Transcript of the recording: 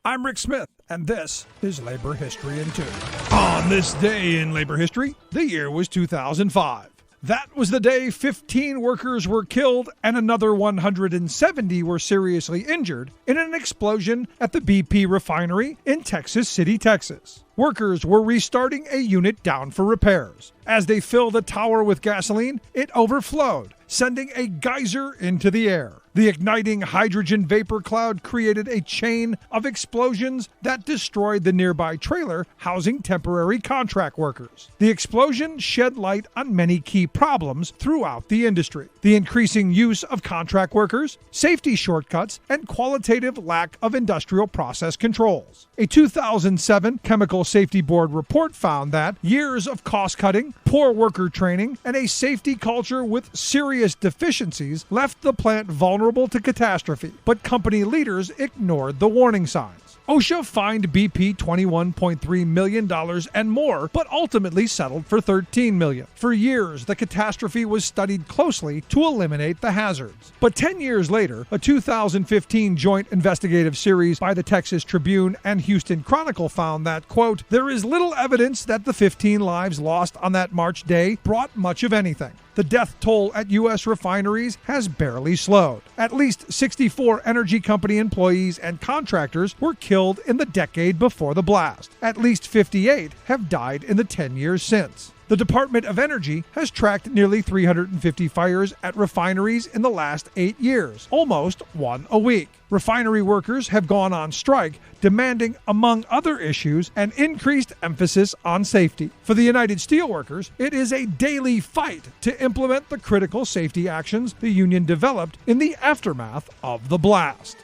I'm Rick Smith, and this is Labor History in 2. On this day in labor history, the year was 2005. That was the day 15 workers were killed and another 170 were seriously injured in an explosion at the BP Refinery in Texas City, Texas. Workers were restarting a unit down for repairs. As they filled the tower with gasoline, it overflowed, sending a geyser into the air. The igniting hydrogen vapor cloud created a chain of explosions that destroyed the nearby trailer housing temporary contract workers. The explosion shed light on many key problems throughout the industry: the increasing use of contract workers, safety shortcuts, and qualitative lack of industrial process controls. A 2007 Chemical Safety Board report found that years of cost-cutting, poor worker training, and a safety culture with serious deficiencies left the plant vulnerable to catastrophe, but company leaders ignored the warning signs. OSHA fined BP $21.3 million and more, but ultimately settled for $13 million. For years, the catastrophe was studied closely to eliminate the hazards. But 10 years later, a 2015 joint investigative series by the Texas Tribune and Houston Chronicle found that, quote, there is little evidence that the 15 lives lost on that March day brought much of anything. The death toll at U.S. refineries has barely slowed. At least 64 energy company employees and contractors were killed in the decade before the blast. At least 58 have died in the 10 years since. The Department of Energy has tracked nearly 350 fires at refineries in the last 8 years, almost one a week. Refinery workers have gone on strike, demanding, among other issues, an increased emphasis on safety. For the United Steelworkers, it is a daily fight to implement the critical safety actions the union developed in the aftermath of the blast.